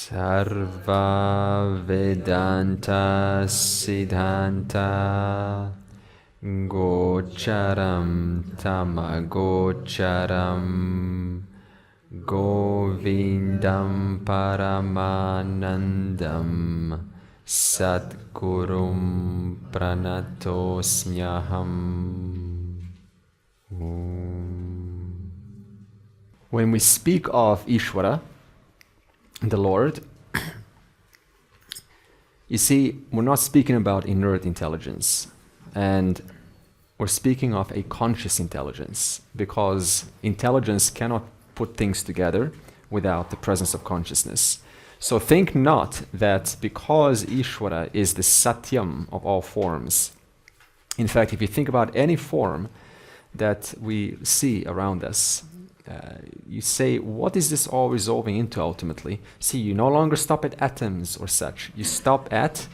Sarva Vedanta Siddhanta Gocharam Tamagocharam Govindam Paramanandam Satgurum Pranatosmyaham. When we speak of Ishwara, the Lord, you see, we're not speaking about inert intelligence, and we're speaking of a conscious intelligence, because intelligence cannot put things together without the presence of consciousness. So think not that because Ishwara is the Satyam of all forms. In fact, if you think about any form that we see around us, you say, what is this all resolving into ultimately? See, you no longer stop at atoms or such. You stop at,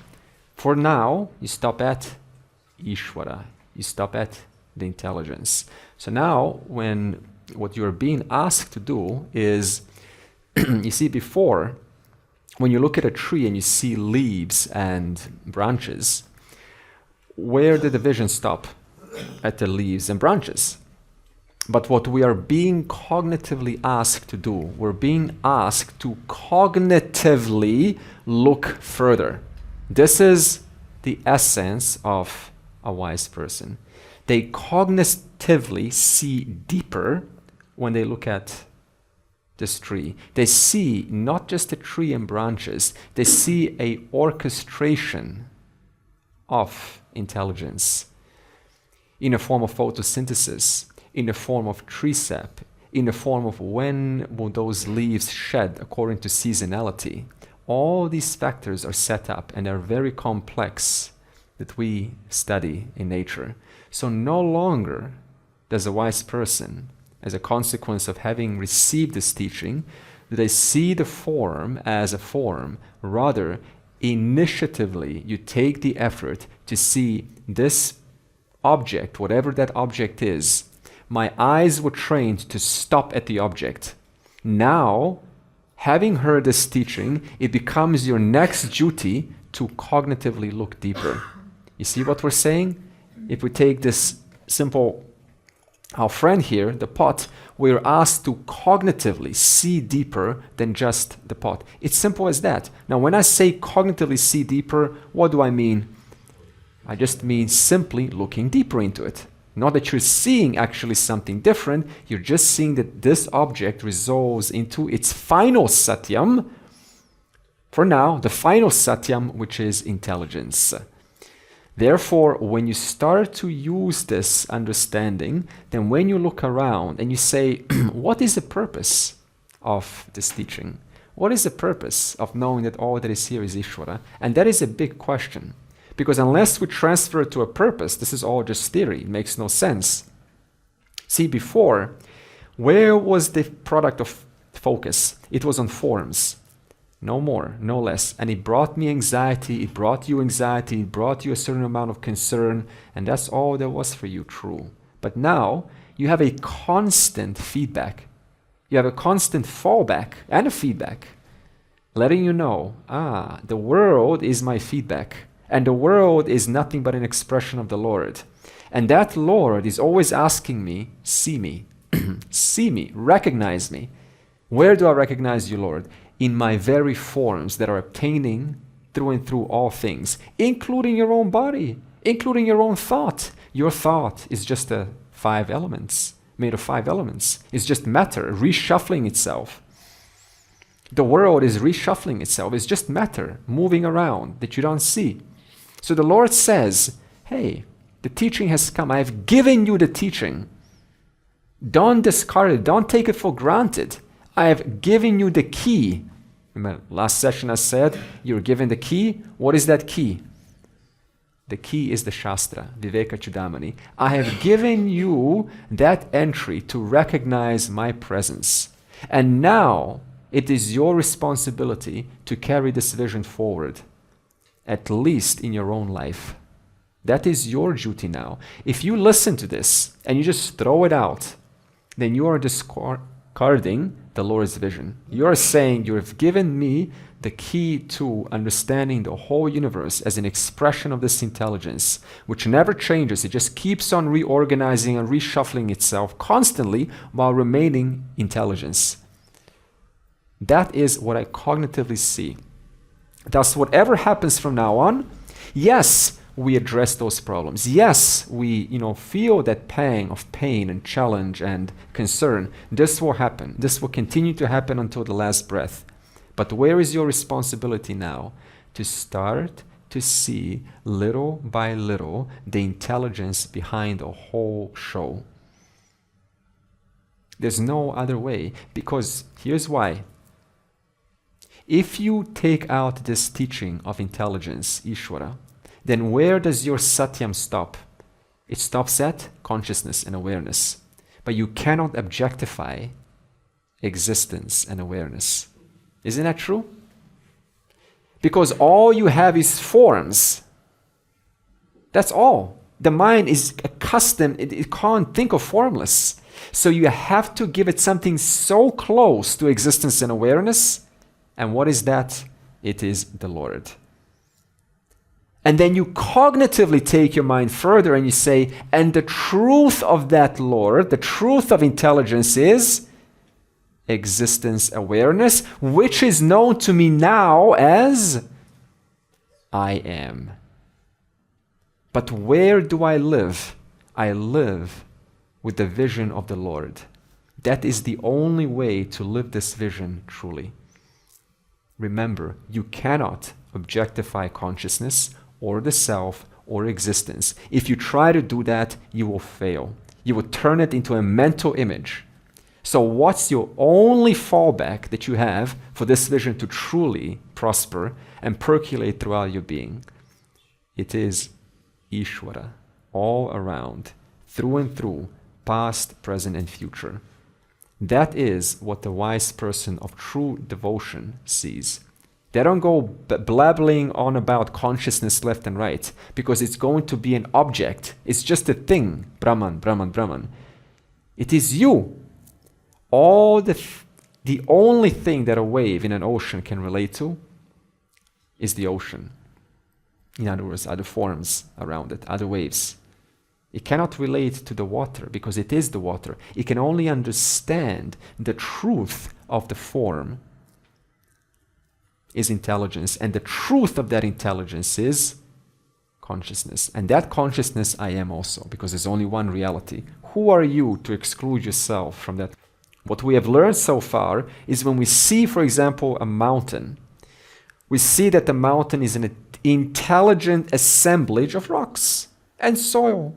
for now, you stop at Ishwara. You stop at the intelligence. So now, when what you're being asked to do is, you see, before, when you look at a tree and you see leaves and branches, where did the vision stop? At the leaves and branches. But what we are being cognitively asked to do, we're being asked to cognitively look further. This is the essence of a wise person. They cognitively see deeper when they look at this tree. They see not just the tree and branches, they see a orchestration of intelligence in a form of photosynthesis, in the form of tree sap, in the form of when will those leaves shed according to seasonality. All these factors are set up and are very complex that we study in nature. So no longer does a wise person, as a consequence of having received this teaching, do they see the form as a form. Rather, initiatively, you take the effort to see this object, whatever that object is. My eyes were trained to stop at the object. Now, having heard this teaching, it becomes your next duty to cognitively look deeper. You see what we're saying? If we take this simple, our friend here, the pot, we're asked to cognitively see deeper than just the pot. It's simple as that. Now, when I say cognitively see deeper, what do I mean? I just mean simply looking deeper into it. Not that you're seeing actually something different, you're just seeing that this object resolves into its final satyam, for now, the final satyam, which is intelligence. Therefore, when you start to use this understanding, then when you look around and you say, what is the purpose of this teaching? What is the purpose of knowing that all that is here is Ishwara? And that is a big question. Because unless we transfer it to a purpose, this is all just theory. It makes no sense. See, before, where was the product of focus? It was on forms. No more, no less. And it brought me anxiety, it brought you anxiety, it brought you a certain amount of concern, and that's all there was for you, true. But now, you have a constant feedback. You have a constant fallback and a feedback, letting you know, the world is my feedback. And the world is nothing but an expression of the Lord. And that Lord is always asking me, see me, see me, recognize me. Where do I recognize you, Lord? In my very forms that are obtaining through and through all things, including your own body, including your own thought. Your thought is just made of 5 elements. It's just matter, reshuffling itself. The world is reshuffling itself. It's just matter, moving around that you don't see. So the Lord says, hey, the teaching has come. I have given you the teaching. Don't discard it. Don't take it for granted. I have given you the key. Remember, last session I said, you're given the key. What is that key? The key is the Shastra, Viveka Choodamani. I have given you that entry to recognize my presence. And now it is your responsibility to carry this vision forward. At least in your own life. That is your duty now. If you listen to this and you just throw it out, then you are discarding the Lord's vision. You're saying you have given me the key to understanding the whole universe as an expression of this intelligence, which never changes. It just keeps on reorganizing and reshuffling itself constantly while remaining intelligence. That is what I cognitively see. Thus, whatever happens from now on, yes, we address those problems. Yes, we feel that pang of pain and challenge and concern. This will happen. This will continue to happen until the last breath. But where is your responsibility now? To start to see little by little the intelligence behind the whole show. There's no other way, because here's why. If you take out this teaching of intelligence, Ishwara, then where does your satyam stop? It stops at consciousness and awareness. But you cannot objectify existence and awareness. Isn't that true? Because all you have is forms. That's all. The mind is accustomed, it can't think of formless. So you have to give it something so close to existence and awareness. And what is that? It is the Lord. And then you cognitively take your mind further and you say, and the truth of that Lord, the truth of intelligence is existence awareness, which is known to me now as I am. But where do I live? I live with the vision of the Lord. That is the only way to live this vision truly. Remember, you cannot objectify consciousness or the self or existence. If you try to do that, you will fail. You will turn it into a mental image. So what's your only fallback that you have for this vision to truly prosper and percolate throughout your being? It is Ishwara, all around, through and through, past, present, and future. That is what the wise person of true devotion sees. They don't go blabbling on about consciousness left and right, because it's going to be an object. It's just a thing. Brahman, Brahman, Brahman. It is you. The only thing that a wave in an ocean can relate to is the ocean. In other words, other forms around it, other waves. It cannot relate to the water because it is the water. It can only understand the truth of the form is intelligence, and the truth of that intelligence is consciousness. And that consciousness I am also, because there's only one reality. Who are you to exclude yourself from that? What we have learned so far is when we see, for example, a mountain, we see that the mountain is an intelligent assemblage of rocks and soil.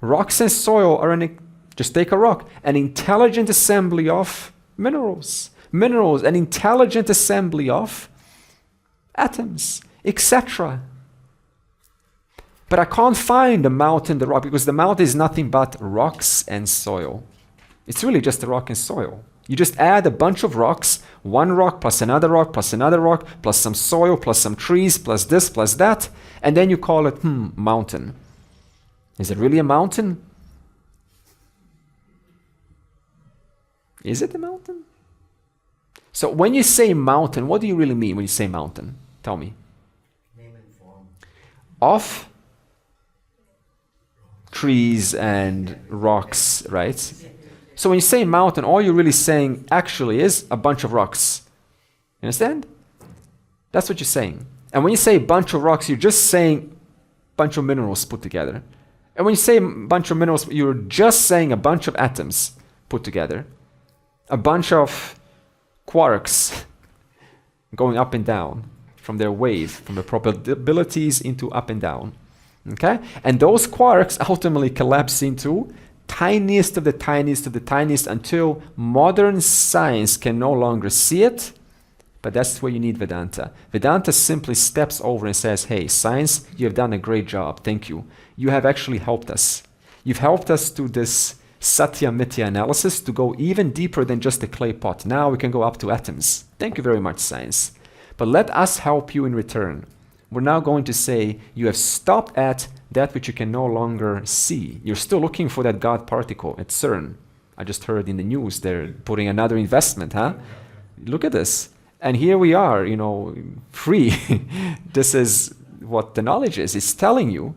Rocks and soil are just take a rock, an intelligent assembly of minerals. Minerals, an intelligent assembly of atoms, etc. But I can't find the mountain, the rock, because the mountain is nothing but rocks and soil. It's really just a rock and soil. You just add a bunch of rocks, one rock plus another rock plus another rock plus some soil plus some trees plus this plus that, and then you call it mountain. Is it really a mountain? Is it a mountain? So when you say mountain, what do you really mean when you say mountain? Tell me. Name and form. Of trees and rocks, right? So when you say mountain, all you're really saying actually is a bunch of rocks. You understand? That's what you're saying. And when you say a bunch of rocks, you're just saying a bunch of minerals put together. And when you say a bunch of minerals, you're just saying a bunch of atoms put together. A bunch of quarks going up and down from their wave, from the probabilities into up and down. Okay? And those quarks ultimately collapse into tiniest of the tiniest of the tiniest until modern science can no longer see it. But that's where you need Vedanta. Vedanta simply steps over and says, hey, science, you have done a great job. Thank you. You have actually helped us. You've helped us to this Satya Mithya analysis to go even deeper than just a clay pot. Now we can go up to atoms. Thank you very much, science. But let us help you in return. We're now going to say you have stopped at that which you can no longer see. You're still looking for that God particle at CERN. I just heard in the news they're putting another investment, huh? Look at this. And here we are, free. This is what the knowledge is. It's telling you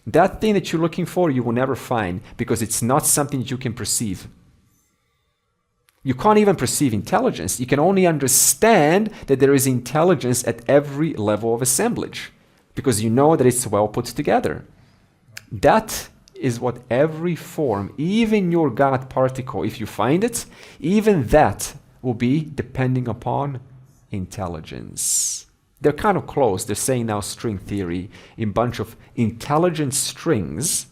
that thing that you're looking for, you will never find because it's not something that you can perceive. You can't even perceive intelligence. You can only understand that there is intelligence at every level of assemblage because you know that it's well put together. That is what every form, even your God particle, if you find it, even that will be depending upon intelligence. They're kind of close. They're saying now string theory, a bunch of intelligent strings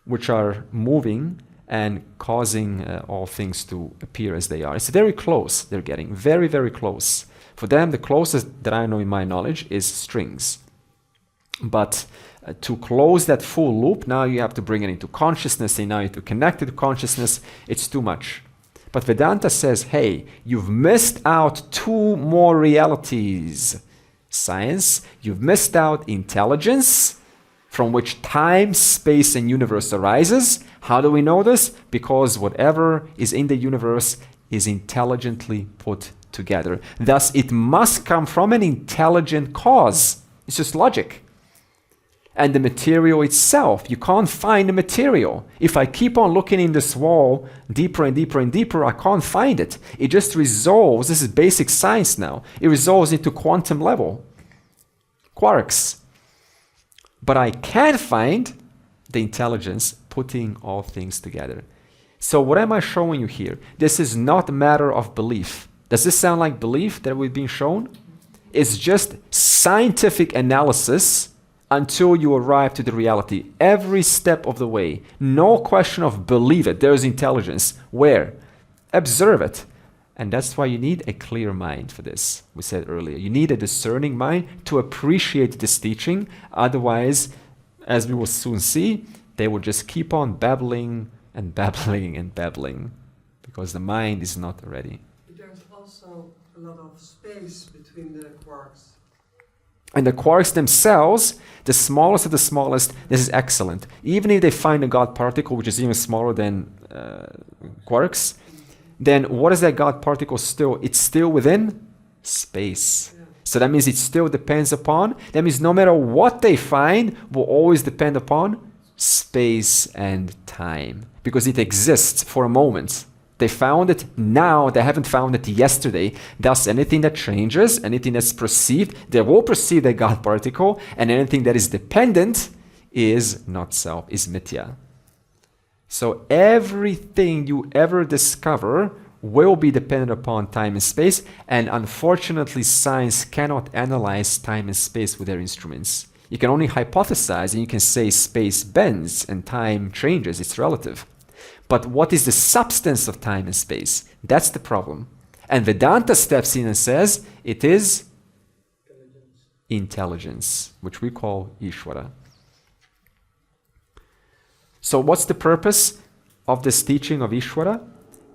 which are moving and causing all things to appear as they are. It's very close. They're getting very, very close. For them, the closest that I know in my knowledge is strings. But to close that full loop, now you have to bring it into consciousness, and now you have to connect it to consciousness. It's too much. But Vedanta says, hey, you've missed out two more realities. Science, you've missed out intelligence, from which time, space, and universe arises. How do we know this? Because whatever is in the universe is intelligently put together. Thus, it must come from an intelligent cause. It's just logic. And the material itself, you can't find the material. If I keep on looking in this wall deeper and deeper and deeper, I can't find it. It just resolves, this is basic science now, it resolves into quantum level, quarks. But I can find the intelligence putting all things together. So what am I showing you here? This is not a matter of belief. Does this sound like belief that we've been shown? It's just scientific analysis until you arrive to the reality. Every step of the way. No question of believe it. There's intelligence. Where? Observe it. And that's why you need a clear mind for this. We said earlier. You need a discerning mind to appreciate this teaching. Otherwise, as we will soon see, they will just keep on babbling and babbling and babbling because the mind is not ready. But there's also a lot of space between the quarks. And the quarks themselves, the smallest of the smallest, this is excellent. Even if they find a God particle which is even smaller than quarks, then what is that God particle still? It's still within space. Yeah. So that means it still depends upon, that means no matter what they find, will always depend upon space and time. Because it exists for a moment. They found it now, they haven't found it yesterday. Thus, anything that changes, anything that's perceived, they will perceive the God particle, and anything that is dependent is not self, is mithya. So everything you ever discover will be dependent upon time and space, and unfortunately science cannot analyze time and space with their instruments. You can only hypothesize, and you can say space bends and time changes, it's relative. But what is the substance of time and space? That's the problem. And Vedanta steps in and says it is intelligence, which we call Ishwara. So what's the purpose of this teaching of Ishwara?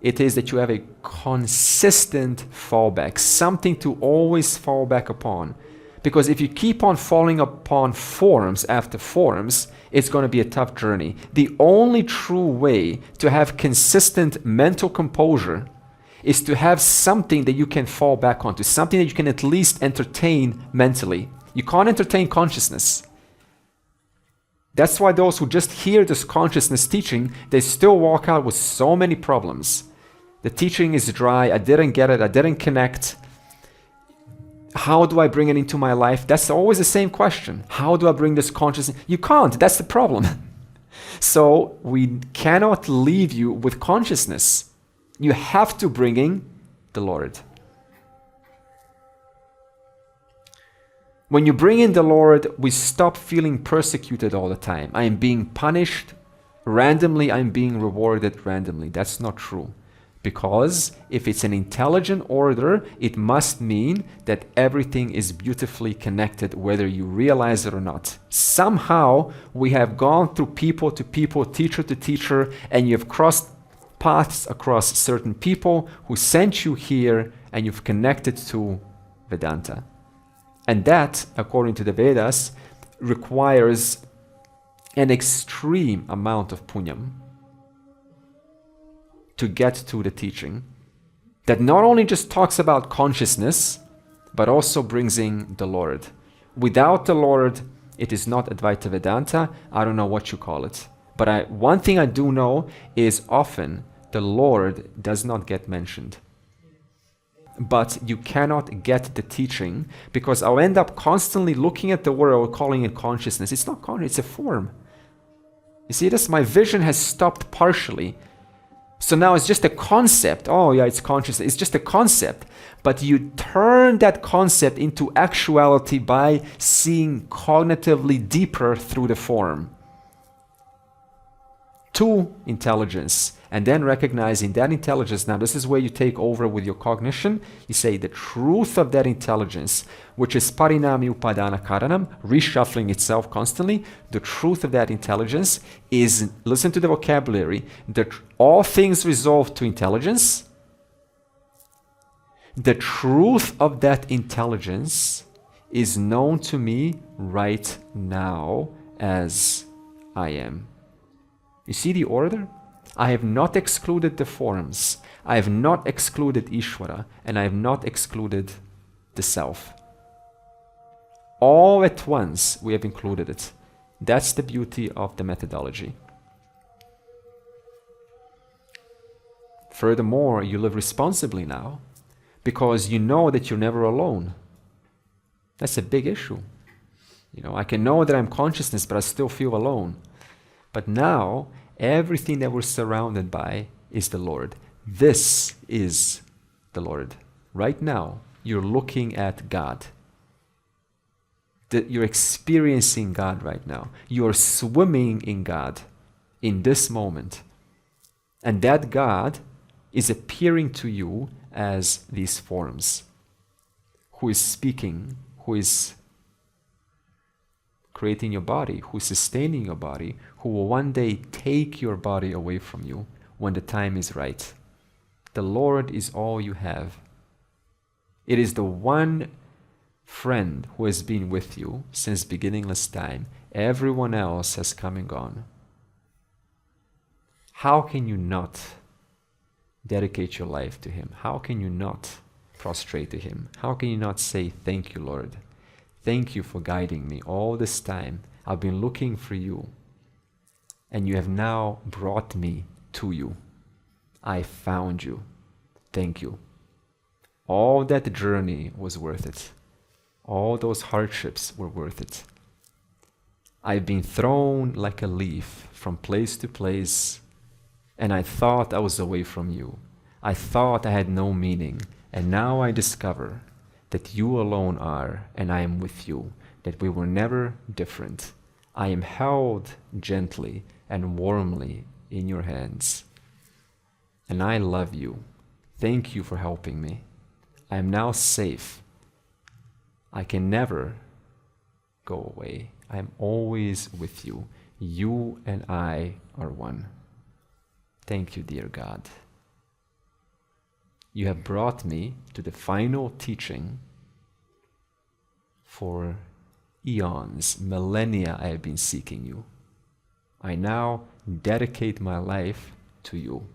It is that you have a consistent fallback, something to always fall back upon. Because if you keep on falling upon forms after forms, it's going to be a tough journey. The only true way to have consistent mental composure is to have something that you can fall back onto, something that you can at least entertain mentally. You can't entertain consciousness. That's why those who just hear this consciousness teaching, they still walk out with so many problems. The teaching is dry, I didn't get it, I didn't connect. How do I bring it into my life? That's always the same question. How do I bring this consciousness? You can't, that's the problem. So we cannot leave you with consciousness. You have to bring in the Lord. When you bring in the Lord, we stop feeling persecuted all the time. I am being punished randomly, I'm being rewarded randomly. That's not true. Because if it's an intelligent order, it must mean that everything is beautifully connected, whether you realize it or not. Somehow, we have gone through people to people, teacher to teacher, and you've crossed paths across certain people who sent you here, and you've connected to Vedanta. And that, according to the Vedas, requires an extreme amount of punyam. to get to the teaching that not only just talks about consciousness, but also brings in the Lord. Without the Lord, it is not Advaita Vedanta. I don't know what you call it. But one thing I do know is often the Lord does not get mentioned. But you cannot get the teaching because I'll end up constantly looking at the world, calling it consciousness. It's not consciousness, it's a form. You see this? My vision has stopped partially. So now it's just a concept. Oh yeah, it's consciousness. It's just a concept. But you turn that concept into actuality by seeing cognitively deeper through the form. To intelligence. And then recognizing that intelligence, now this is where you take over with your cognition. You say the truth of that intelligence, which is parinami upadana karanam, reshuffling itself constantly. The truth of that intelligence is, listen to the vocabulary, all things resolve to intelligence. The truth of that intelligence is known to me right now as I am. You see the order? I have not excluded the forms. I have not excluded Ishwara, and I have not excluded the self. All at once we have included it. That's the beauty of the methodology. Furthermore, you live responsibly now because you know that you're never alone. That's a big issue. I can know that I'm consciousness, but I still feel alone. But now, everything that we're surrounded by is the Lord. This is the Lord. Right now, you're looking at God. You're experiencing God right now. You're swimming in God in this moment. And that God is appearing to you as these forms. Who is speaking, who is creating your body, who is sustaining your body, who will one day take your body away from you when the time is right. The Lord is all you have. It is the one friend who has been with you since beginningless time. Everyone else has come and gone. How can you not dedicate your life to Him? How can you not prostrate to Him? How can you not say, thank you, Lord? Thank you for guiding me all this time. I've been looking for you, and you have now brought me to you. I found you. Thank you. All that journey was worth it. All those hardships were worth it. I've been thrown like a leaf from place to place, and I thought I was away from you. I thought I had no meaning, and now I discover that you alone are, and I am with you, that we were never different. I am held gently and warmly in your hands, and I love you. Thank you for helping me. I am now safe. I can never go away. I am always with you. You and I are one. Thank you, dear God. You have brought me to the final teaching. For eons, millennia, I have been seeking you. I now dedicate my life to you.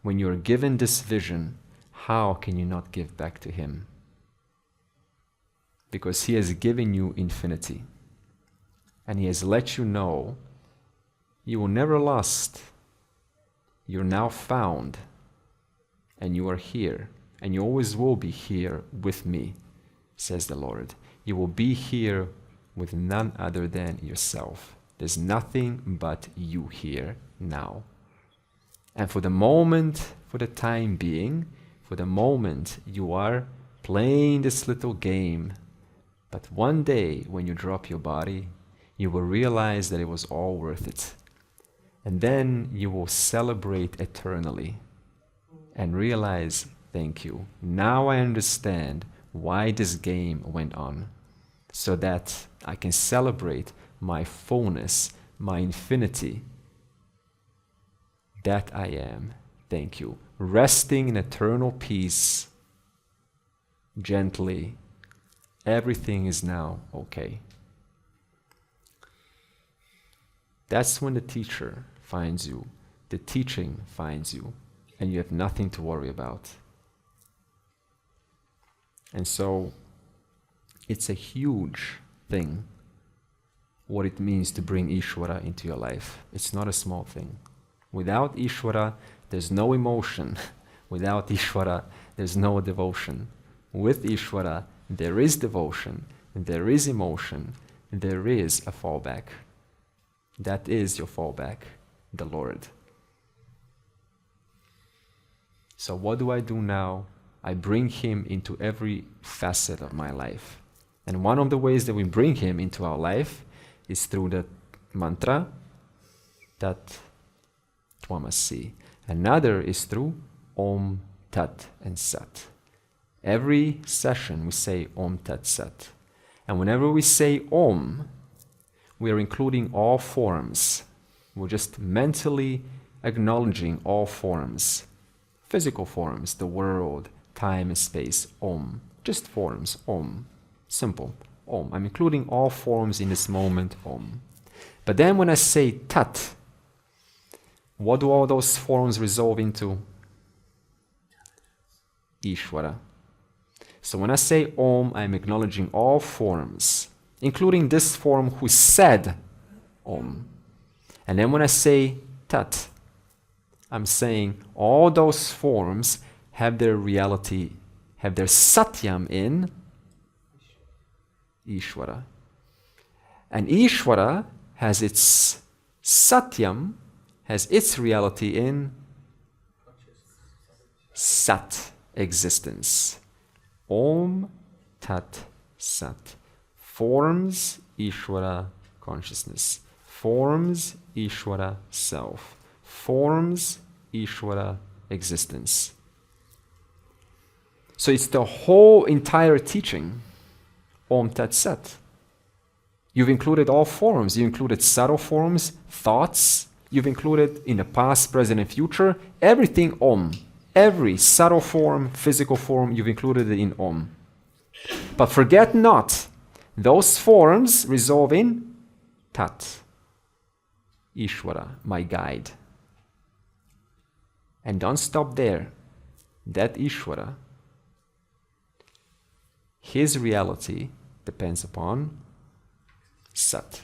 When you are given this vision, how can you not give back to Him? Because He has given you infinity. And He has let you know you were never lost. You're now found. And you are here, and you always will be here with me, says the Lord. You will be here with none other than yourself. There's nothing but you here now. And for the moment, for the time being, for the moment, you are playing this little game. But one day, when you drop your body, you will realize that it was all worth it. And then you will celebrate eternally. And realize, thank you. Now I understand why this game went on, so that I can celebrate my fullness, my infinity. That I am. Thank you. Resting in eternal peace, gently. Everything is now okay. That's when the teacher finds you. The teaching finds you. and you have nothing to worry about. And so it's a huge thing what it means to bring Ishwara into your life. It's not a small thing. Without Ishwara, there's no emotion. Without Ishwara, there's no devotion. With Ishwara, there is devotion, there is emotion, there is a fallback. That is your fallback, the Lord. So what do I do now? I bring Him into every facet of my life. And one of the ways that we bring Him into our life is through the mantra, Tat Tvamasi. Another is through Om Tat and Sat. Every session we say Om Tat Sat. And whenever we say Om, we are including all forms. We're just mentally acknowledging all forms. Physical forms, the world, time and space, Om. Just forms, Om. Simple, Om. I'm including all forms in this moment, Om. But then when I say Tat, what do all those forms resolve into? Ishwara. So when I say Om, I'm acknowledging all forms, including this form who said Om. And then when I say Tat, I'm saying all those forms have their reality, have their satyam in Ishwara. And Ishwara has its satyam, has its reality in Sat, existence. Om Tat Sat. Forms Ishwara consciousness. Forms Ishwara self. Forms Ishwara existence. So it's the whole entire teaching, Om Tat Sat. You've included all forms. You included subtle forms, thoughts. You've included in the past, present, and future, everything Om. Every subtle form, physical form, you've included it in Om. But forget not, those forms resolve in Tat, Ishwara, my guide. And don't stop there. That Ishwara, his reality depends upon Sat.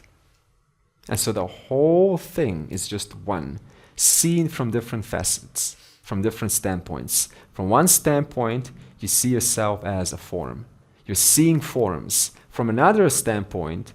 And so the whole thing is just one, seen from different facets, from different standpoints. From one standpoint, you see yourself as a form. You're seeing forms. From another standpoint,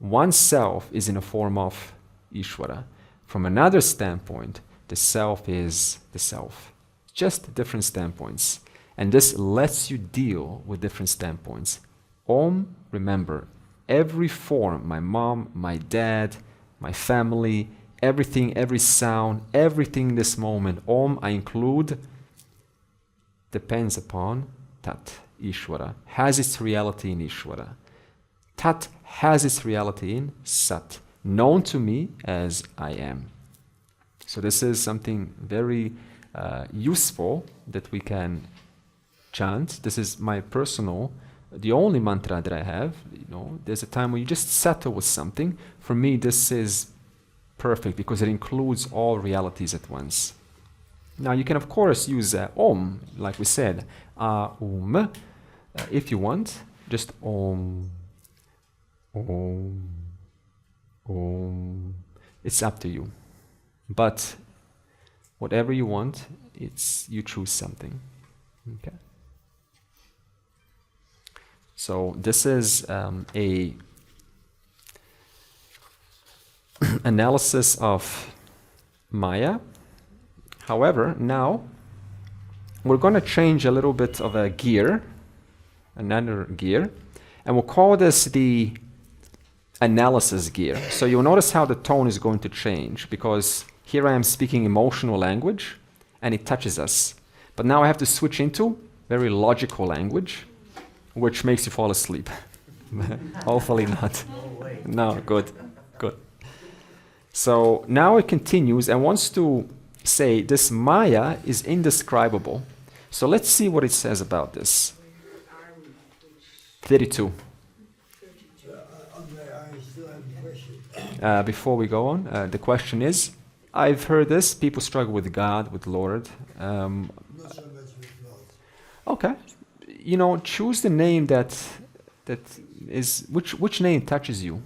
oneself is in a form of Ishwara. From another standpoint, the self is the self. Just different standpoints. And this lets you deal with different standpoints. Om, remember, every form, my mom, my dad, my family, everything, every sound, everything in this moment, Om, I include, depends upon Tat, Ishwara, has its reality in Ishwara. Tat has its reality in Sat, known to me as I am. So this is something very useful that we can chant. This is my personal, the only mantra that I have. There's a time when you just settle with something. For me, this is perfect because it includes all realities at once. Now you can of course use Om, like we said, Om, if you want, just Om, Om, Om. It's up to you. But whatever you want, you choose something. Okay. So this is a analysis of Maya. However, now we're going to change a little bit of a gear, another gear, and we'll call this the analysis gear. So you'll notice how the tone is going to change because here I am speaking emotional language and it touches us. But now I have to switch into very logical language, which makes you fall asleep. Hopefully not. No, good, good. So now it continues and wants to say this Maya is indescribable. So let's see what it says about this. 32. I still have a question. Before we go on, the question is, I've heard this. People struggle with God, with Lord. Not so much with Lord. Okay, choose the name that is which name touches you.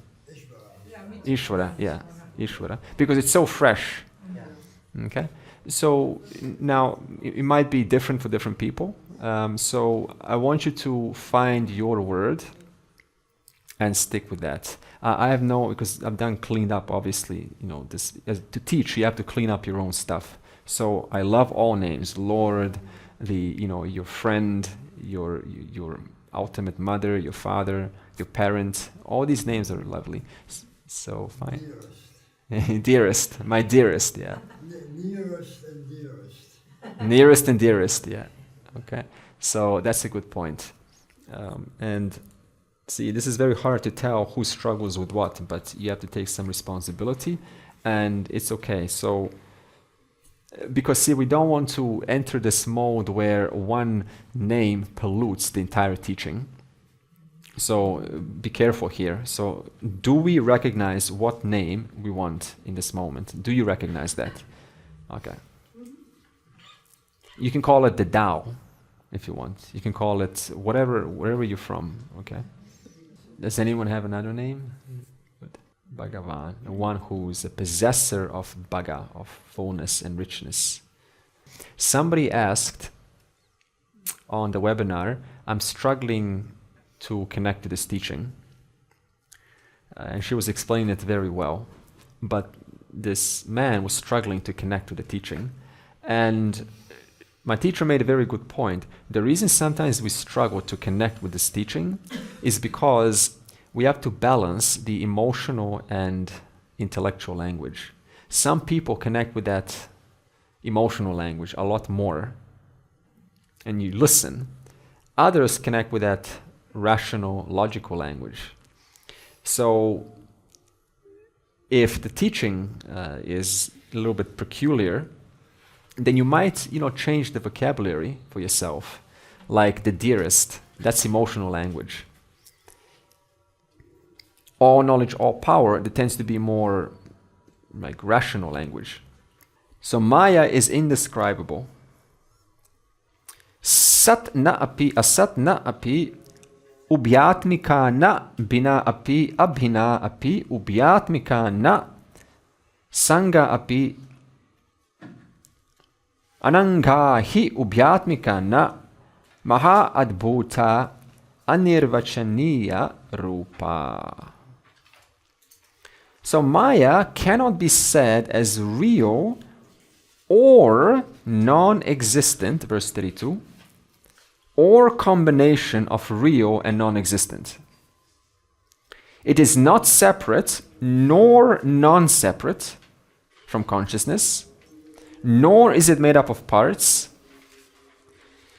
Ishwara, yeah, Ishwara, because it's so fresh. Yeah. Okay, so now it might be different for different people. So I want you to find your word and stick with that. I have because I've done cleaned up. Obviously, this to teach you have to clean up your own stuff. So I love all names: Lord, your friend, your ultimate mother, your father, your parent. All these names are lovely. So fine. Dearest. Dearest, my dearest, yeah. Nearest and dearest. Nearest and dearest, yeah. Okay, so that's a good point. And see, this is very hard to tell who struggles with what, but you have to take some responsibility, and it's okay. So, because see, we don't want to enter this mode where one name pollutes the entire teaching. So be careful here. So do we recognize what name we want in this moment? Do you recognize that? Okay. You can call it the Tao if you want. You can call it wherever you're from. Okay. Does anyone have another name? Bhagavan, the one who is a possessor of Bhaga, of fullness and richness. Somebody asked on the webinar, I'm struggling to connect to this teaching. And she was explaining it very well. But this man was struggling to connect to the teaching. And my teacher made a very good point. The reason sometimes we struggle to connect with this teaching is because we have to balance the emotional and intellectual language. Some people connect with that emotional language a lot more, and you listen. Others connect with that rational, logical language. So if the teaching is a little bit peculiar, then you might, change the vocabulary for yourself. Like the dearest, that's emotional language. All knowledge, all power, that tends to be more like rational language. So Maya is indescribable. Sat na api, asat na api, ubhyatmika na bina api, abhina api, ubhyatmika na sangha api, ananga hi ubhyatmika na maha adbhuta anirvachaniya rupa. So Maya cannot be said as real or non-existent, verse 32, or combination of real and non-existent. It is not separate nor non-separate from consciousness, nor is it made up of parts.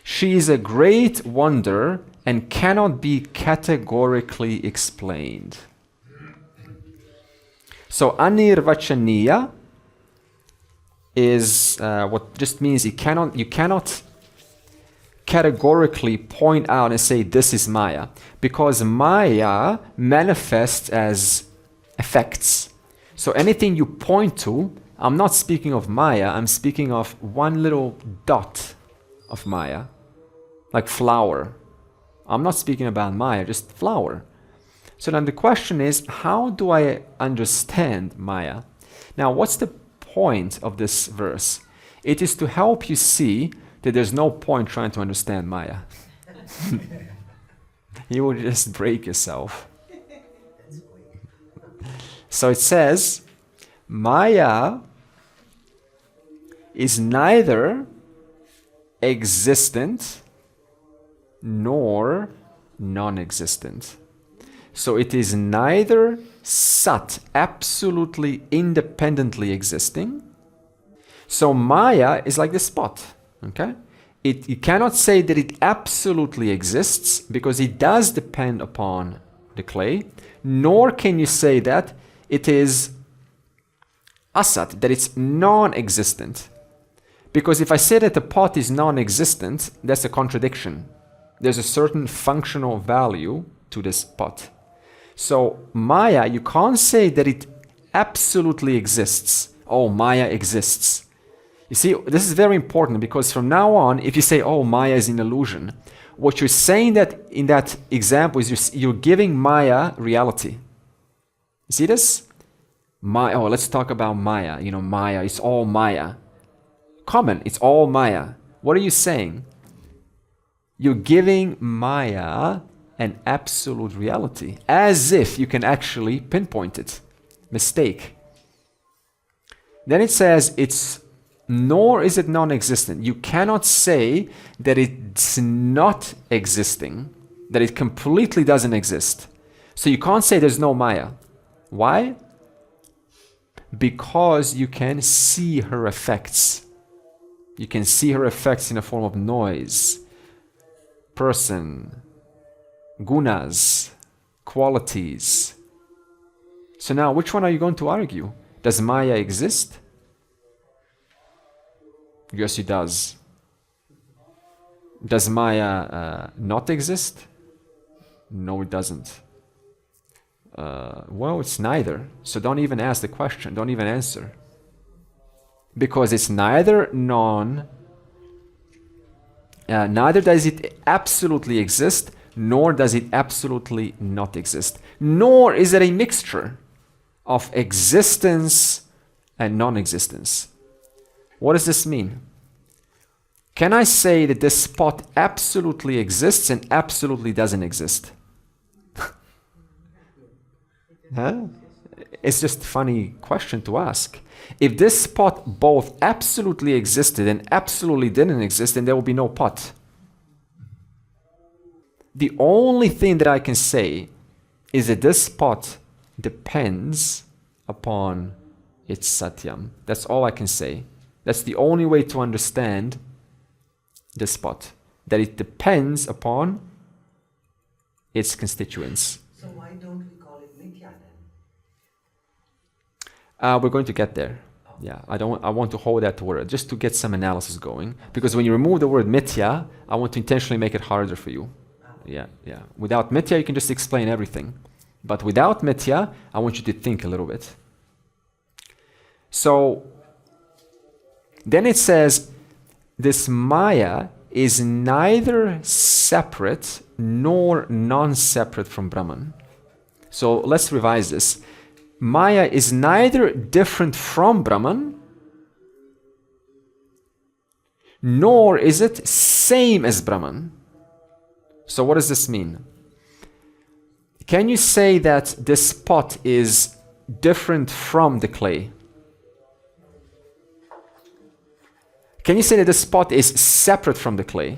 She is a great wonder and cannot be categorically explained. So anirvachaniya is what just means you cannot categorically point out and say this is Maya, because Maya manifests as effects. So anything you point to, I'm not speaking of Maya, I'm speaking of one little dot of Maya, like flower. I'm not speaking about Maya, just flower. So then the question is, how do I understand Maya? Now, what's the point of this verse? It is to help you see that there's no point trying to understand Maya. You will just break yourself. So it says, Maya is neither existent nor non-existent. So it is neither sat, absolutely independently existing. So Maya is like the spot, okay? You cannot say that it absolutely exists because it does depend upon the clay, nor can you say that it is asat, that it's non-existent. Because if I say that the pot is non-existent, that's a contradiction. There's a certain functional value to this pot. So Maya, you can't say that it absolutely exists. oh, Maya exists. You see, this is very important because from now on, if you say, oh, Maya is an illusion, what you're saying that in that example is you're giving Maya reality. You see this? Oh, let's talk about Maya. You know, Maya, it's all Maya. Common, it's all Maya. What are you saying? You're giving Maya an absolute reality, as if you can actually pinpoint it. Mistake. Then it says nor is it non-existent. You cannot say that it's not existing, that it completely doesn't exist. So you can't say there's no Maya. Why? Because you can see her effects. You can see her effects in a form of noise, person, gunas, qualities. So now, which one are you going to argue? Does Maya exist? Yes, it does. Does Maya not exist? No, it doesn't. Well, it's neither. So don't even ask the question. Don't even answer. Because it's neither neither does it absolutely exist, nor does it absolutely not exist. Nor is it a mixture of existence and non-existence. What does this mean? Can I say that this spot absolutely exists and absolutely doesn't exist? Huh? It's just a funny question to ask. If this spot both absolutely existed and absolutely didn't exist, then there will be no pot. The only thing that I can say is that this spot depends upon its satyam. That's all I can say. That's the only way to understand this spot. That it depends upon its constituents. So why don't we call it mithya We're going to get there. Yeah, I want to hold that word just to get some analysis going. Because when you remove the word mithya, I want to intentionally make it harder for you. Yeah. Without mithya, you can just explain everything. But without mithya, I want you to think a little bit. So then it says, this Maya is neither separate nor non-separate from Brahman. So let's revise this. Maya is neither different from Brahman, nor is it same as Brahman. So what does this mean? Can you say that this pot is different from the clay? Can you say that this pot is separate from the clay?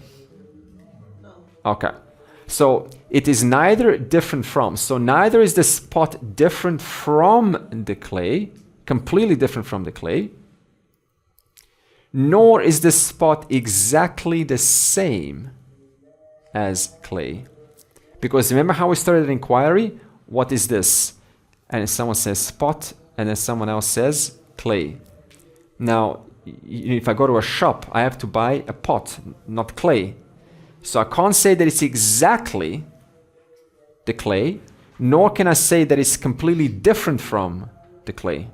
No. Okay. So it is neither different from. So neither is this pot different from the clay, completely different from the clay, nor is this spot exactly the same as clay. Because remember how we started the inquiry? What is this? And someone says spot, and then someone else says clay. Now, if I go to a shop, I have to buy a pot, not clay. So I can't say that it's exactly the clay, nor can I say that it's completely different from the clay.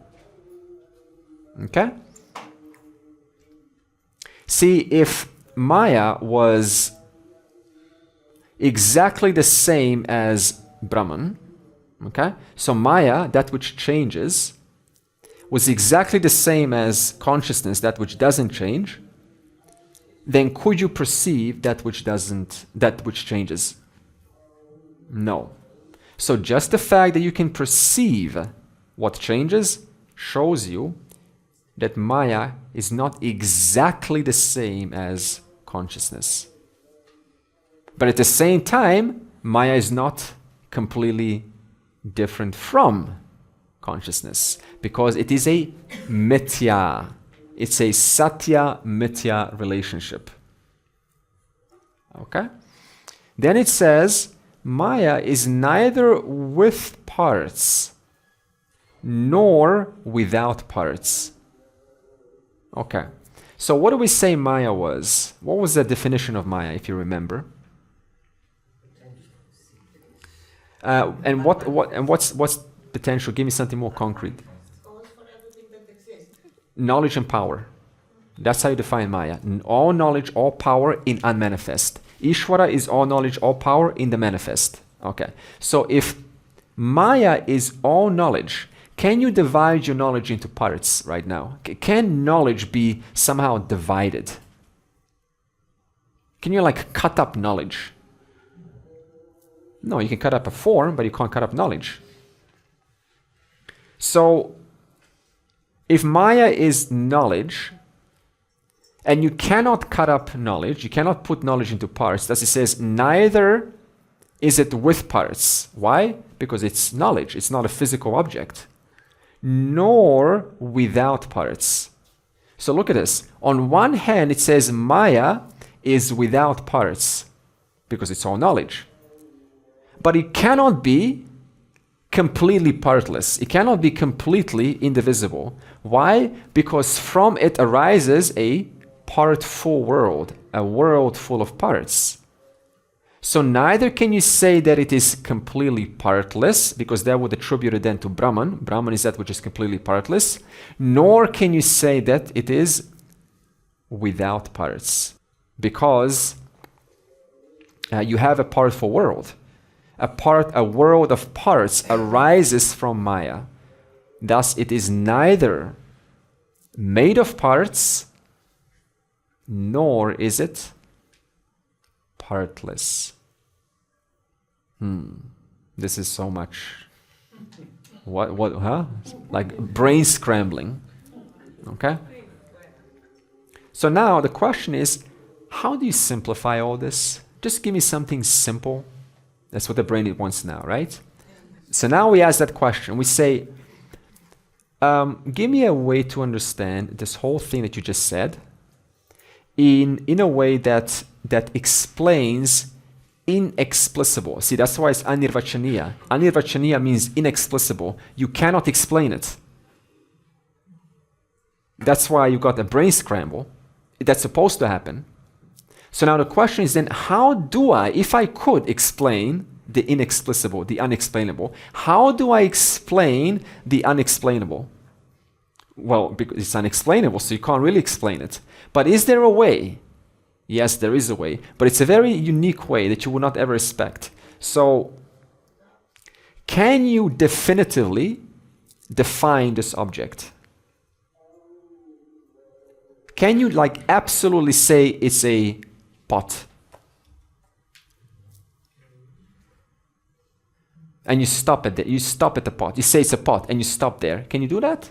Okay? See, if Maya was exactly the same as Brahman, okay? So Maya, that which changes, was exactly the same as consciousness, that which doesn't change, then could you perceive that which changes? No. So just the fact that you can perceive what changes shows you that Maya is not exactly the same as consciousness. But at the same time, Maya is not completely different from consciousness, because it is a mithya. It's a satya-mithya relationship. Okay? Then it says, Maya is neither with parts nor without parts. Okay. So what do we say Maya was? What was the definition of Maya, if you remember? What's potential? Give me something more concrete. Cause for everything that exists. knowledge and power. That's how you define Maya. All knowledge, all power in unmanifest. Ishwara is all knowledge, all power in the manifest. Okay. So if Maya is all knowledge, can you divide your knowledge into parts right now? Can knowledge be somehow divided? Can you like cut up knowledge? No, you can cut up a form, but you can't cut up knowledge. So if Maya is knowledge, and you cannot cut up knowledge, you cannot put knowledge into parts, thus it says neither is it with parts. Why? Because it's knowledge, it's not a physical object. Nor without parts. So look at this. On one hand, it says Maya is without parts because it's all knowledge. But it cannot be completely partless. It cannot be completely indivisible. Why? Because from it arises a partful world, a world full of parts. So neither can you say that it is completely partless, because that would attribute it then to Brahman. Brahman is that which is completely partless. Nor can you say that it is without parts, because you have a partful world. A world of parts arises from Maya. Thus it is neither made of parts, nor is it partless. This is so much. Huh? Like brain scrambling. Okay? So now the question is, how do you simplify all this? Just give me something simple. That's what the brain wants now, right? So now we ask that question. We say, give me a way to understand this whole thing that you just said in a way that explains inexplicable. See, that's why it's anirvachaniya. Anirvachaniya means inexplicable. You cannot explain it. That's why you got a brain scramble. That's supposed to happen. So now the question is then, how do I, if I could explain the inexplicable, the unexplainable, how do I explain the unexplainable? Well, because it's unexplainable, so you can't really explain it. But is there a way? Yes, there is a way, but it's a very unique way that you would not ever expect. So, can you definitively define this object? Can you like absolutely say it's a pot? And you stop at you stop at the pot. You say it's a pot and you stop there. Can you do that?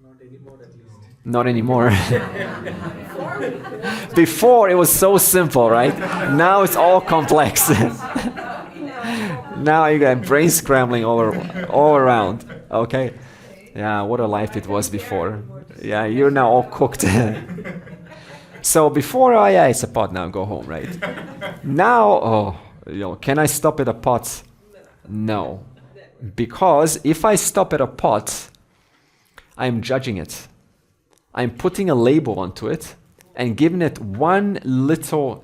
Not anymore, at least. Not anymore. Before it was so simple, right? Now it's all complex. Now you got brain scrambling all around. Okay? Yeah, what a life it was before. Yeah, you're now all cooked. So before, oh yeah, it's a pot now, go home, right? Now, can I stop at a pot? No. Because if I stop at a pot, I'm judging it. I'm putting a label onto it and giving it one little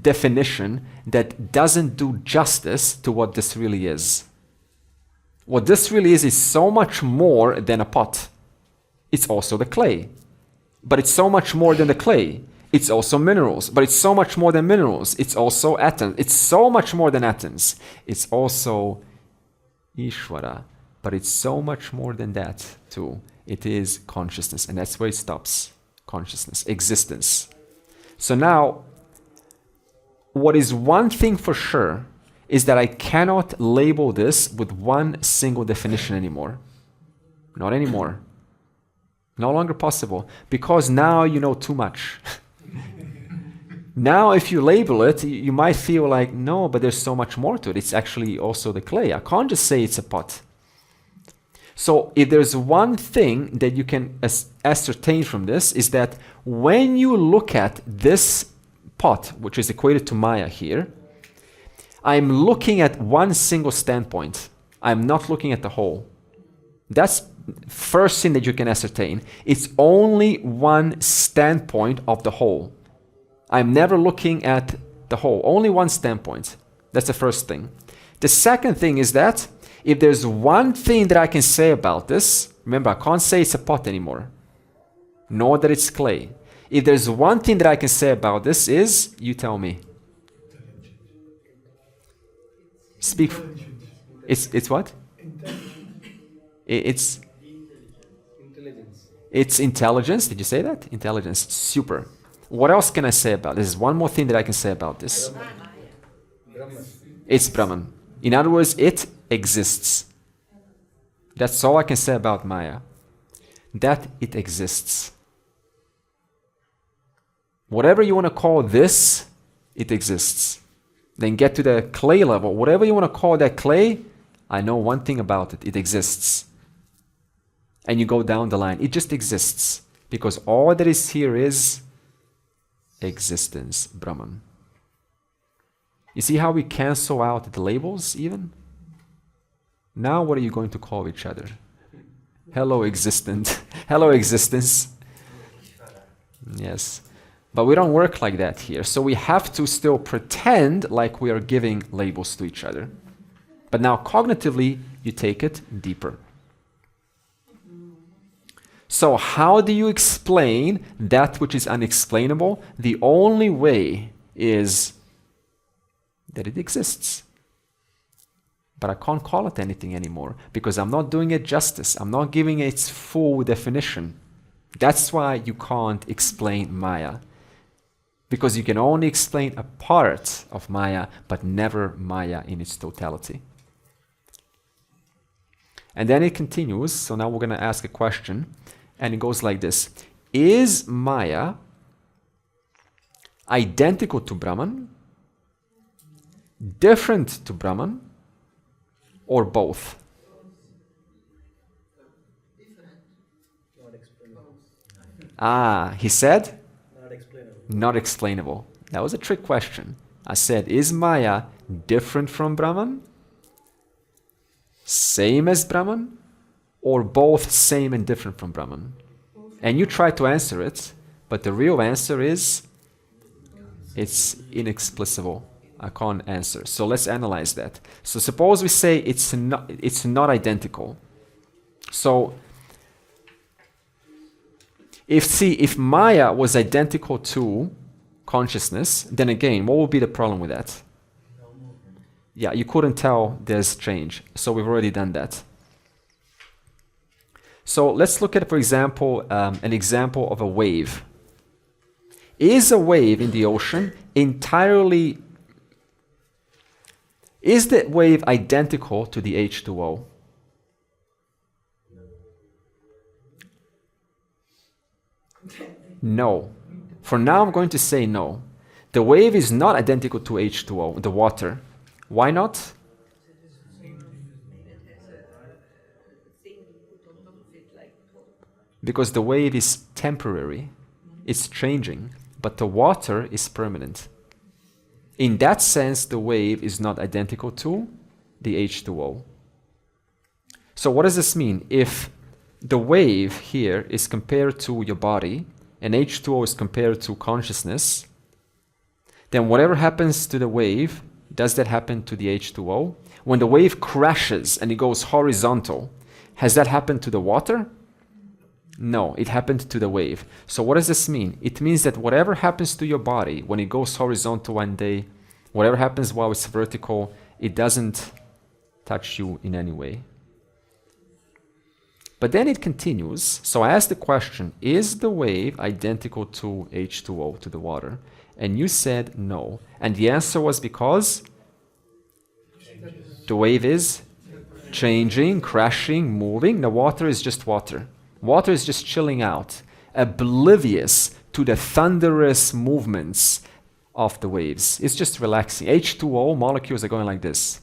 definition that doesn't do justice to what this really is. What this really is so much more than a pot. It's also the clay. But it's so much more than the clay. It's also minerals. But it's so much more than minerals. It's also atoms. It's so much more than atoms. It's also Ishwara. But it's so much more than that too. It is consciousness. And that's where it stops. Consciousness. Existence. So now, what is one thing for sure is that I cannot label this with one single definition anymore. Not anymore. No longer possible. Because now you know too much. Now if you label it, you might feel like, no, but there's so much more to it. It's actually also the clay. I can't just say it's a pot. So if there's one thing that you can ascertain from this, is that when you look at this pot, which is equated to Maya here, I'm looking at one single standpoint. I'm not looking at the whole. That's first thing that you can ascertain. It's only one standpoint of the whole. I'm never looking at the whole. Only one standpoint. That's the first thing. The second thing is that if there's one thing that I can say about this, remember, I can't say it's a pot anymore. nor that it's clay. If there's one thing that I can say about this is, you tell me. Speak. It's what? It's intelligence. Did you say that? Intelligence. Super. What else can I say about this? There's one more thing that I can say about this. It's Brahman. In other words, it exists. That's all I can say about Maya. That it exists. Whatever you want to call this, it exists. Then get to the clay level. Whatever you want to call that clay, I know one thing about it. It exists. And you go down the line. It just exists. Because all that is here is existence, Brahman. You see how we cancel out the labels even? Now what are you going to call each other? Hello, existent. Hello, existence. Yes. But we don't work like that here. So we have to still pretend like we are giving labels to each other. But now cognitively, you take it deeper. So how do you explain that which is unexplainable? The only way is that it exists. But I can't call it anything anymore because I'm not doing it justice. I'm not giving it its full definition. That's why you can't explain Maya. Because you can only explain a part of Maya, but never Maya in its totality. And then it continues. So now we're going to ask a question. And it goes like this. Is Maya identical to Brahman, different to Brahman, or both? He said? Not explainable. Not explainable. That was a trick question. I said, is Maya different from Brahman, same as Brahman, or both same and different from Brahman? And you try to answer it, but the real answer is, it's inexplicable. I can't answer. So let's analyze that. So suppose we say it's not identical. So if Maya was identical to consciousness, then again, what would be the problem with that? Yeah, you couldn't tell there's change. So we've already done that. So let's look at, for example, an example of a wave. Is a wave in the ocean entirely... Is the wave identical to the H2O? No. For now, I'm going to say no. The wave is not identical to H2O, the water. Why not? Because the wave is temporary. It's changing. But the water is permanent. In that sense, the wave is not identical to the H2O. So what does this mean? If the wave here is compared to your body, and H2O is compared to consciousness, then whatever happens to the wave, does that happen to the H2O? When the wave crashes and it goes horizontal, has that happened to the water? No, it happened to the wave. So what does this mean? It means that whatever happens to your body when it goes horizontal one day, whatever happens while it's vertical, it doesn't touch you in any way. But then it continues. So I asked the question, is the wave identical to H2O, to the water? And you said no. And the answer was because the wave is changing, crashing, moving. The water is just water. Water is just chilling out, oblivious to the thunderous movements of the waves. It's just relaxing. H2O molecules are going like this,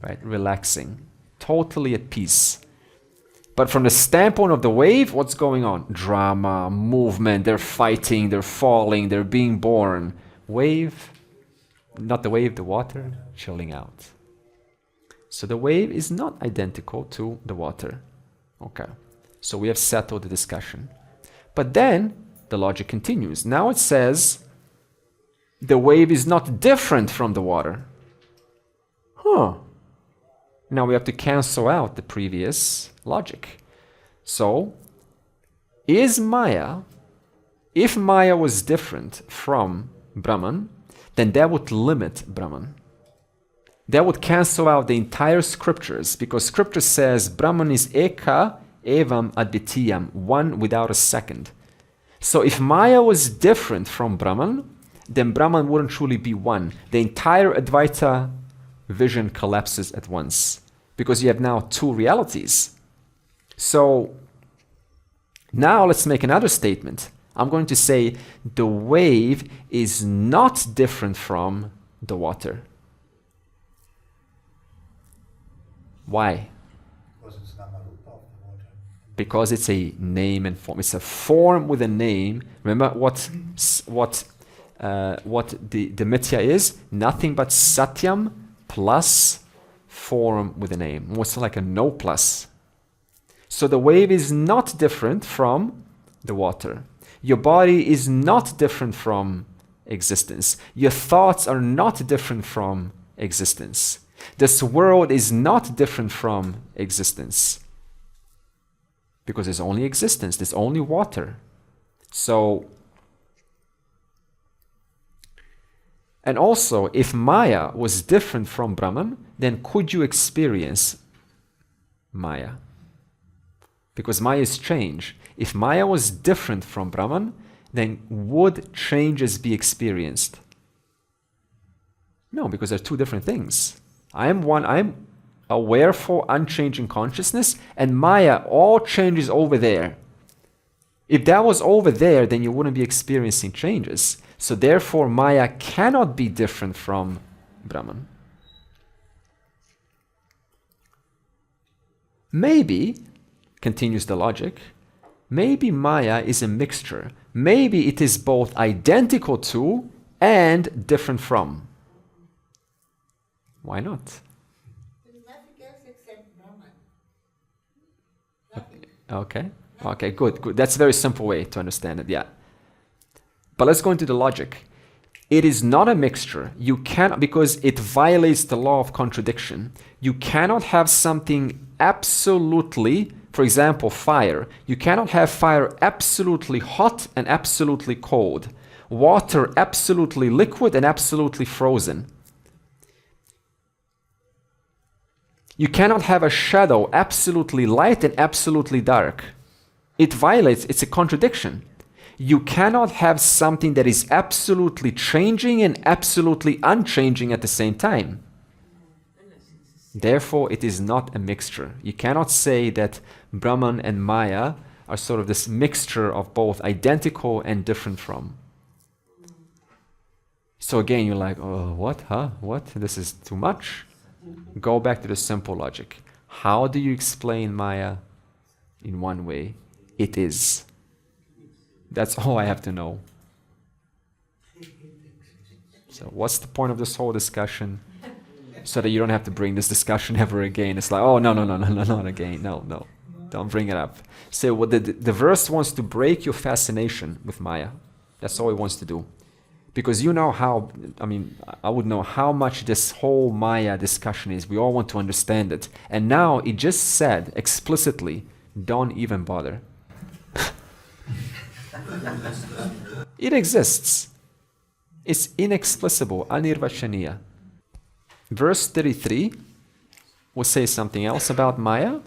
right? Relaxing, totally at peace. But from the standpoint of the wave, what's going on? Drama, movement, they're fighting, they're falling, they're being born. Wave, not the wave, the water, chilling out. So the wave is not identical to the water. Okay. So we have settled the discussion. But then the logic continues. Now it says the wave is not different from the water. Now we have to cancel out the previous logic. So Is Maya, if Maya was different from Brahman, then that would limit Brahman. That would cancel out the entire scriptures, because scripture says Brahman is eka evam advitiyam, one without a second. So if Maya was different from Brahman, then Brahman wouldn't truly be one. The entire Advaita vision collapses at once, because you have now two realities. So now let's make another statement. I'm going to say the wave is not different from the water. Why? Because it's Namarupa of the water. Because it's a name and form. It's a form with a name. Remember what the mithya is? Nothing but satyam plus form with a name. It's like a no plus. So the wave is not different from the water. Your body is not different from existence. Your thoughts are not different from existence. This world is not different from existence. Because there's only existence, there's only water. So, and also, if Maya was different from Brahman, then could you experience Maya? Because Maya is change. If Maya was different from Brahman, then would changes be experienced? No, because they're two different things. I am aware for unchanging consciousness, and Maya, all changes over there. If that was over there, then you wouldn't be experiencing changes. So therefore, Maya cannot be different from Brahman. Maybe, continues the logic, maybe Maya is a mixture. Maybe it is both identical to and different from. Why not? There's nothing else except Brahman. Okay, good. That's a very simple way to understand it, yeah. But let's go into the logic. It is not a mixture. You cannot, because it violates the law of contradiction. You cannot have something absolutely, for example, fire. You cannot have fire absolutely hot and absolutely cold. Water absolutely liquid and absolutely frozen. You cannot have a shadow absolutely light and absolutely dark. It violates, it's a contradiction. You cannot have something that is absolutely changing and absolutely unchanging at the same time. Therefore, it is not a mixture. You cannot say that Brahman and Maya are sort of this mixture of both identical and different from. So again, you're like, oh, what? Huh? What? This is too much. Go back to the simple logic. How do you explain Maya? In one way, it is. That's all I have to know. So what's the point of this whole discussion? So that you don't have to bring this discussion ever again. It's like, oh, no, not again. No, don't bring it up. So what the verse wants to break your fascination with Maya. That's all it wants to do. Because you know how, I would know how much this whole Maya discussion is. We all want to understand it. And now it just said explicitly, don't even bother. It exists. It's inexplicable, anirvachaniya. Verse 33 will say something else about Maya.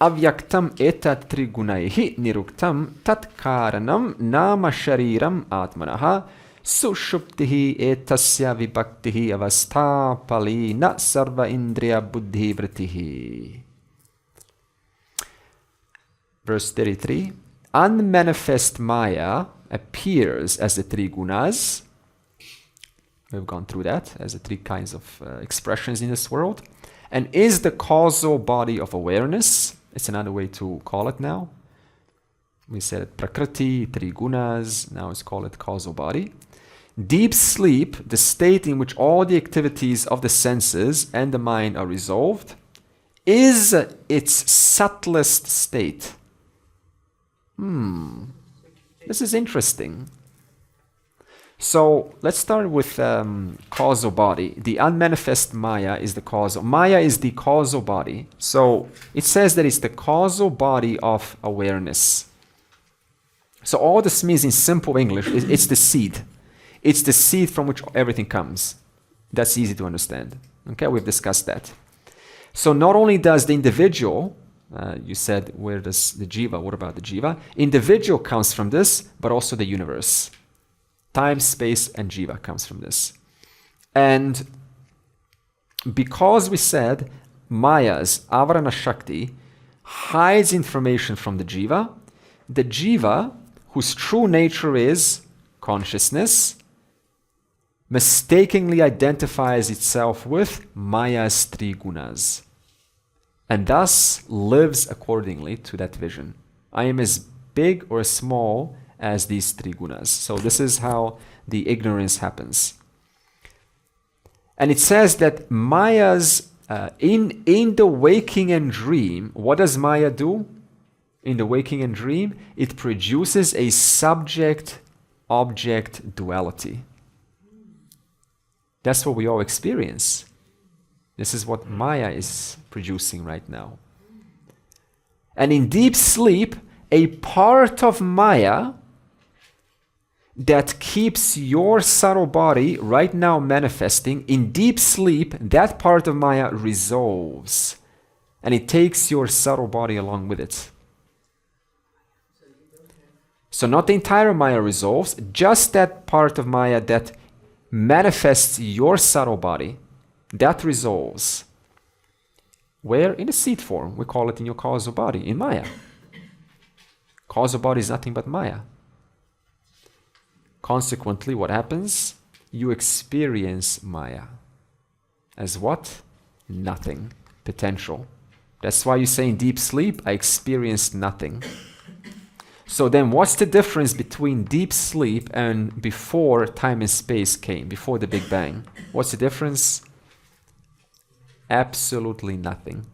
Avyaktam etat trigunaihi niruktam tat karanam nama shariram atmanaha sushuptihi etasya vibhaktihi avastha palina sarva indriya buddhi vritihi. Verse 33. Unmanifest Maya appears as the three gunas. We've gone through that as the three kinds of expressions in this world. And is the causal body of awareness. It's another way to call it now. We said it prakriti, three gunas. Now it's called it causal body. Deep sleep, the state in which all the activities of the senses and the mind are resolved, is its subtlest state. This is interesting. So let's start with causal body. The unmanifest Maya is the causal. Maya is the causal body. So it says that it's the causal body of awareness. So all this means in simple English, it's the seed. It's the seed from which everything comes. That's easy to understand. Okay, we've discussed that. So not only does the individual, you said, where does the jiva, what about the jiva? Individual comes from this, but also the universe. Time, space, and jiva comes from this. And because we said Maya's Avarana Shakti hides information from the jiva, whose true nature is consciousness, mistakenly identifies itself with Maya's three gunas, and thus lives accordingly to that vision. I am as big or as small as these three gunas. So this is how the ignorance happens. And it says that Maya's, in the waking and dream, what does Maya do? In the waking and dream, it produces a subject-object duality. That's what we all experience. This is what Maya is producing right now. And in deep sleep, a part of Maya that keeps your subtle body right now manifesting, in deep sleep, that part of Maya resolves. And it takes your subtle body along with it. So not the entire Maya resolves, just that part of Maya that manifests your subtle body, that resolves. Where? In a seed form. We call it in your causal body, in Maya. Causal body is nothing but Maya. Consequently, what happens? You experience Maya. As what? Nothing. Potential. That's why you say in deep sleep, I experienced nothing. So then what's the difference between deep sleep and before time and space came, before the Big Bang? What's the difference? Absolutely nothing.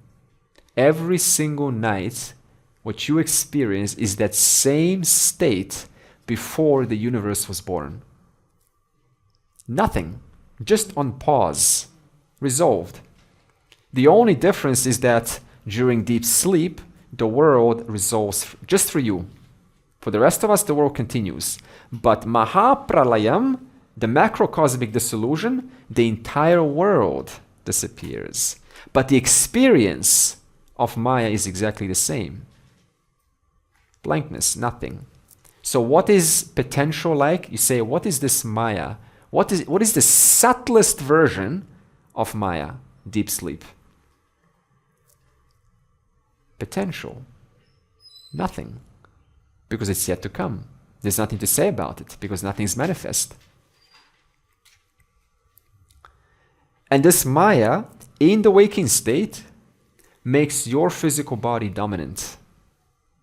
Every single night, what you experience is that same state before the universe was born. Nothing. Just on pause. Resolved. The only difference is that during deep sleep, the world resolves just for you. For the rest of us, the world continues. But Mahapralayam, the macrocosmic dissolution, the entire world disappears. But the experience of Maya is exactly the same. Blankness, nothing. So what is potential like? You say, what is this Maya? What is the subtlest version of Maya? Deep sleep. Potential. Nothing. Because it's yet to come. There's nothing to say about it, because nothing is manifest. And this Maya, in the waking state, makes your physical body dominant.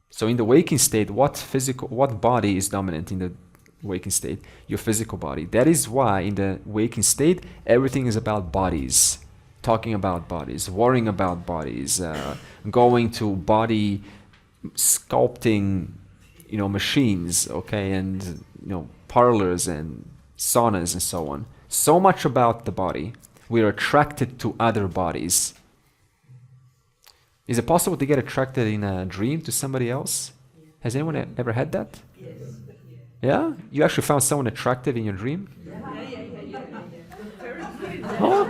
So in the waking state, what body is dominant in the waking state? Your physical body. That is why in the waking state, everything is about bodies. Talking about bodies, worrying about bodies, going to body sculpting, machines, okay, and parlors and saunas and so on. So much about the body. We are attracted to other bodies. Is it possible to get attracted in a dream to somebody else? Has anyone ever had that? Yes. Yeah? You actually found someone attractive in your dream? Yeah. Oh?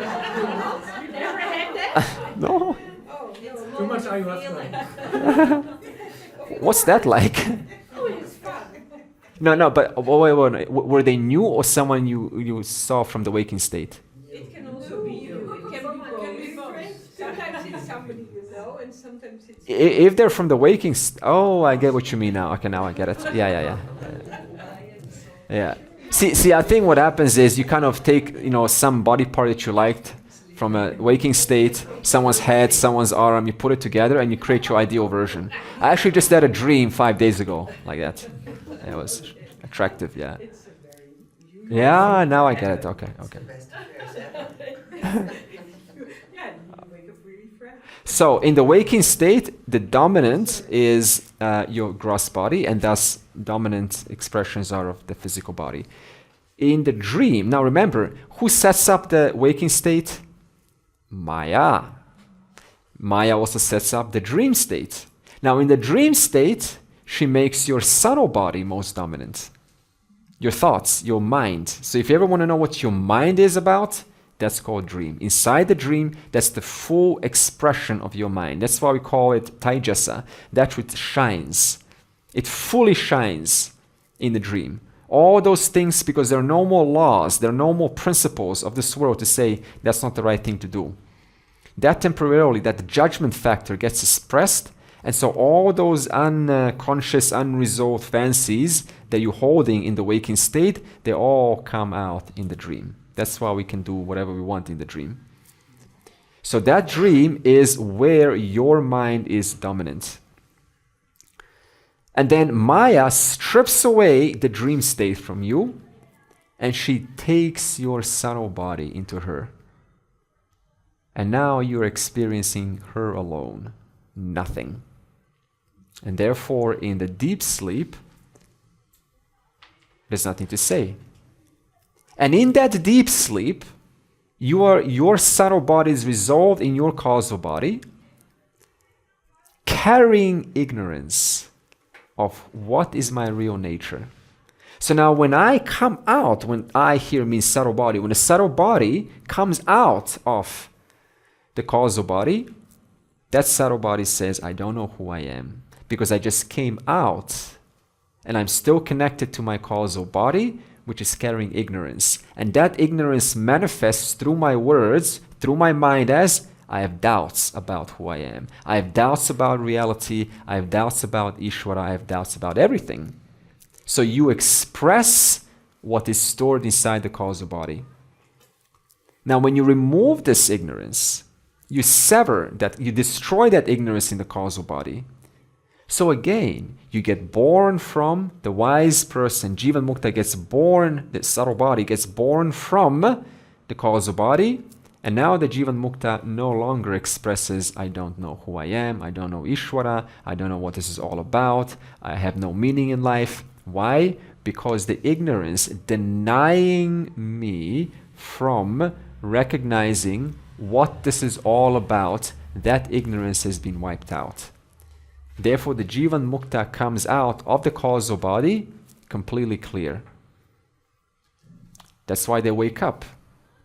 You never had that? No? Oh, it's Too much more ayahuasca. What's that like? Oh, it's fun. No, but wait. Were they new or someone you saw from the waking state? It can also be you. It can be both. Sometimes it's somebody you know, and sometimes it's... If they're from the waking oh, I get what you mean now. Okay, now I get it. Yeah. Yeah. See, I think what happens is you kind of take, some body part that you liked from a waking state, someone's head, someone's arm, you put it together and you create your ideal version. I actually just had a dream 5 days ago like that. It was attractive, yeah. Yeah, now I get it. Okay. Yeah, you wake up really fresh. So in the waking state, the dominant is your gross body, and thus dominant expressions are of the physical body. In the dream, now remember, who sets up the waking state? Maya. Maya also sets up the dream state. Now in the dream state, she makes your subtle body most dominant. Your thoughts, your mind. So if you ever want to know what your mind is about, that's called dream. Inside the dream, that's the full expression of your mind. That's why we call it taijasa, that which shines. It fully shines in the dream. All those things, because there are no more laws, there are no more principles of this world to say that's not the right thing to do. That temporarily, that judgment factor gets expressed, and so all those unconscious, unresolved fancies that you're holding in the waking state, they all come out in the dream. That's why we can do whatever we want in the dream. So that dream is where your mind is dominant. And then Maya strips away the dream state from you, and she takes your subtle body into her. And now you're experiencing her alone, nothing. And therefore, in the deep sleep, there's nothing to say. And in that deep sleep, your subtle body is resolved in your causal body, carrying ignorance of what is my real nature. So now when I come out, when I here means subtle body, when the subtle body comes out of the causal body, that subtle body says, I don't know who I am, because I just came out and I'm still connected to my causal body, which is carrying ignorance. And that ignorance manifests through my words, through my mind as I have doubts about who I am. I have doubts about reality. I have doubts about Ishwara. I have doubts about everything. So you express what is stored inside the causal body. Now, when you remove this ignorance, you sever that, you destroy that ignorance in the causal body. So again, you get born from the wise person. Jivan Mukta gets born, the subtle body gets born from the causal body. And now the Jivan Mukta no longer expresses, I don't know who I am, I don't know Ishwara, I don't know what this is all about, I have no meaning in life. Why? Because the ignorance denying me from recognizing what this is all about, that ignorance has been wiped out. Therefore, the Jivan Mukta comes out of the causal body completely clear. That's why they wake up.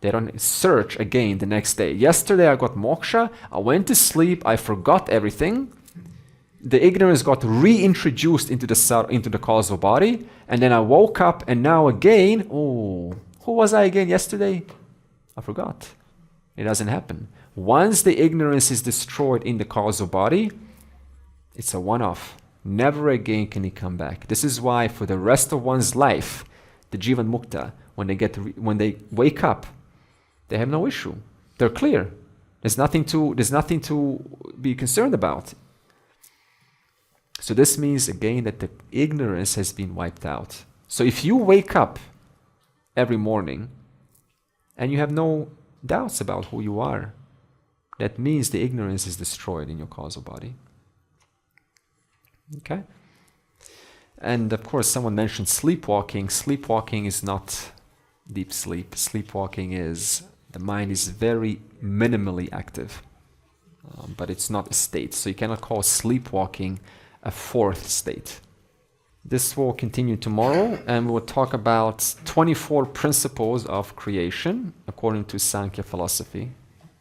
They don't search again the next day. Yesterday I got moksha, I went to sleep, I forgot everything. The ignorance got reintroduced into the causal body, and then I woke up and now again, oh, who was I again yesterday? I forgot. It doesn't happen. Once the ignorance is destroyed in the causal body, it's a one-off. Never again can it come back. This is why for the rest of one's life, the Jivan Mukta, when they wake up, they have no issue. They're clear. There's nothing to be concerned about. So this means again that the ignorance has been wiped out. So if you wake up every morning and you have no doubts about who you are, that means the ignorance is destroyed in your causal body. Okay? And of course, someone mentioned sleepwalking. Sleepwalking is not deep sleep. Sleepwalking is the mind is very minimally active, but it's not a state. So you cannot call sleepwalking a fourth state. This will continue tomorrow, and we will talk about 24 principles of creation according to Sankhya philosophy,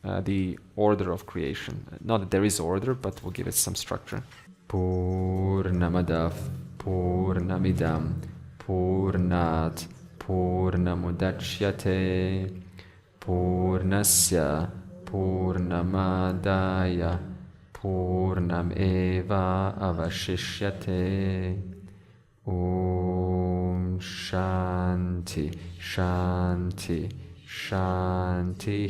the order of creation. Not that there is order, but we'll give it some structure. Purnamadav Purnamidam Purnat Purnamudachyate Purnasya Purnamadaya Purnam Eva Avashishyate. Om Shanti Shanti Shanti.